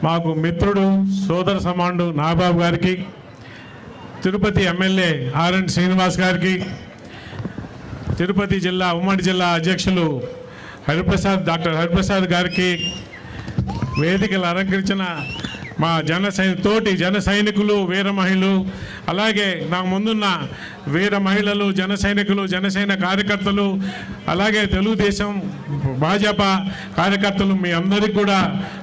మాకు మిత్రుడు సోదర సమానుడు నాగబాబు గారికి, తిరుపతి ఎమ్మెల్యే ఆర్ఎన్ శ్రీనివాస్ గారికి, తిరుపతి జిల్లా ఉమ్మడి జిల్లా అధ్యక్షులు డాక్టర్ హరిప్రసాద్ గారికి, వేదికలు అలంకరించిన మా జన సైనికులు, వీర మహిళలు, అలాగే నాకు ముందున్న వీర మహిళలు, జన సైనికులు, జనసేన కార్యకర్తలు, అలాగే తెలుగుదేశం భాజపా కార్యకర్తలు, మీ అందరికీ కూడా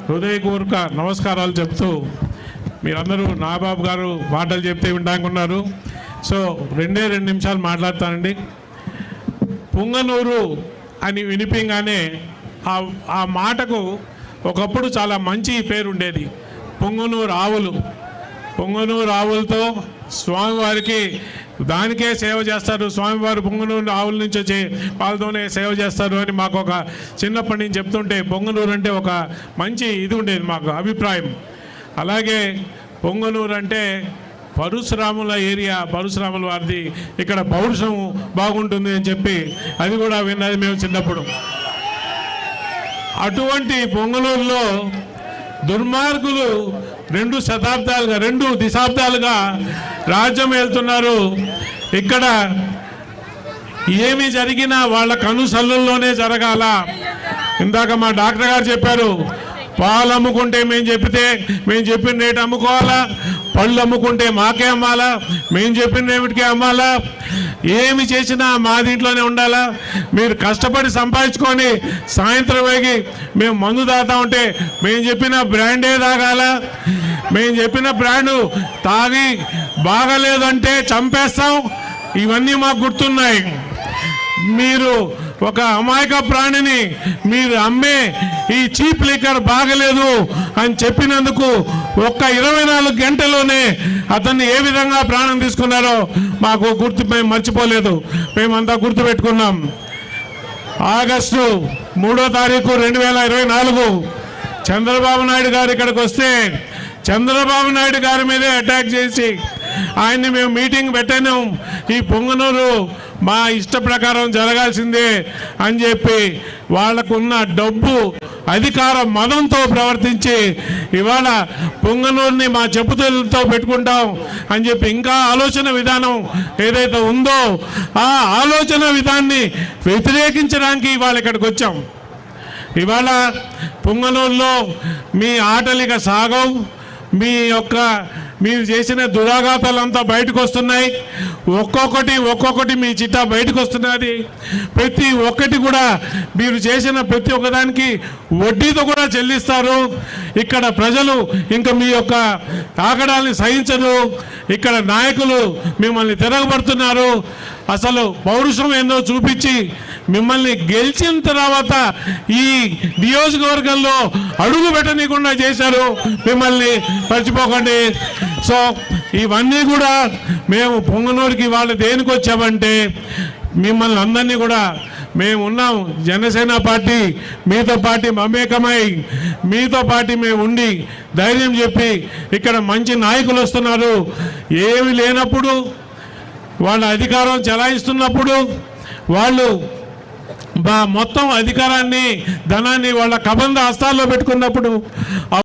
హృదయపూర్వక నమస్కారాలు చెప్తూ, మీరందరూ నాగబాబు గారు మాటలు చెప్తే వింటానుకున్నారు. సో 2 నిమిషాలు మాట్లాడతానండి. పుంగనూరు అని వినిపించగానే ఆ మాటకు ఒకప్పుడు చాలా మంచి పేరు ఉండేది, పొంగనూరు ఆవులు. పొంగనూరు ఆవులతో స్వామివారికి దానికే సేవ చేస్తారు, స్వామివారు పొంగనూరు ఆవుల నుంచి వచ్చే పాలతోనే సేవ చేస్తారు అని మాకు ఒక చిన్నప్పటి నుంచి చెప్తుంటే, పొంగనూరు అంటే ఒక మంచి ఇది ఉండేది మాకు అభిప్రాయం. అలాగే పొంగనూరు అంటే పరశురాముల ఏరియా, పరశురాముల వారిది, ఇక్కడ పౌరుషం బాగుంటుంది అని చెప్పి అది కూడా విన్నది మేము చిన్నప్పుడు. అటువంటి పొంగనూరులో దుర్మార్గులు 2 దశాబ్దాలుగా రాజ్యం వెళ్తున్నారు. ఇక్కడ ఏమి జరిగినా వాళ్ళ కనుసల్లుల్లోనే జరగాల. ఇందాక మా డాక్టర్ గారు చెప్పారు, పాలు అమ్ముకుంటే మేము చెప్పిన రేటు అమ్ముకోవాలా, పళ్ళు అమ్ముకుంటే మాకే అమ్మాలా, మేము చెప్పిన రేటుకే అమ్మాలా, ఏమి చేసినా మా దీంట్లోనే ఉండాలా. మీరు కష్టపడి సంపాదించుకొని సాయంత్రం వేగి మేము మందు తాగుతా ఉంటే మేము చెప్పిన బ్రాండే తాగాల, మేము చెప్పిన బ్రాండు తాగి బాగలేదంటే చంపేస్తాం. ఇవన్నీ మాకు గుర్తున్నాయి. మీరు ఒక అమాయక ప్రాణిని మీరు అమ్మే ఈ చీప్ లిక్కర్ బాగలేదు అని చెప్పినందుకు ఒక్క 24 గంటలోనే అతన్ని ఏ విధంగా ప్రాణం తీసుకున్నారో మాకు మేము మర్చిపోలేదు, మేమంతా గుర్తుపెట్టుకున్నాం. ఆగస్టు 3వ తారీఖు 2024 చంద్రబాబు నాయుడు గారు ఇక్కడికి వస్తే చంద్రబాబు నాయుడు గారి మీదే అటాక్ చేసి ఆయన్ని మేము మీటింగ్ పెట్టాను, ఈ పొంగనూరు మా ఇష్ట ప్రకారం జరగాల్సిందే అని చెప్పి వాళ్ళకున్న డబ్బు అధికార మదంతో ప్రవర్తించి ఇవాళ పొంగనూరుని మా చెప్పుతలతో పెట్టుకుంటాం అని చెప్పి ఇంకా ఆలోచన విధానం ఏదైతే ఉందో ఆ ఆలోచన విధాన్ని వ్యతిరేకించడానికి ఇవాళ ఇక్కడికి వచ్చాం. ఇవాళ పొంగనూరులో మీ ఆటలిక సాగవు, మీరు చేసిన దురాఘాతాలంతా బయటకు వస్తున్నాయి. ఒక్కొక్కటి మీ చిట్టా బయటకు వస్తున్నది. ప్రతి ఒక్కటి కూడా మీరు చేసిన ప్రతి ఒక్కదానికి వడ్డీతో కూడా చెల్లిస్తారు. ఇక్కడ ప్రజలు ఇంకా మీ యొక్క తాగడాన్ని సహించరు. ఇక్కడ నాయకులు మిమ్మల్ని తిరగబడుతున్నారు. అసలు పౌరుషం ఏందో చూపించి మిమ్మల్ని గెలిచిన తర్వాత ఈ నియోజకవర్గంలో అడుగు పెట్టనీయకుండా చేశారు. మిమ్మల్ని మర్చిపోకండి. సో ఇవన్నీ కూడా మేము పొంగనూరుకి వాళ్ళు దేనికి వచ్చామంటే మిమ్మల్ని అందరినీ కూడా మేము ఉన్నాం. జనసేన పార్టీ మీతో పార్టీ మమేకమై మీతో పార్టీ మేము ఉండి ధైర్యం చెప్పి ఇక్కడ మంచి నాయకులు వస్తున్నారు. ఏమి లేనప్పుడు వాళ్ళ అధికారం చెలాయిస్తున్నప్పుడు వాళ్ళు మొత్తం అధికారాన్ని ధనాన్ని వాళ్ళ కబంధ హస్తాల్లో పెట్టుకున్నప్పుడు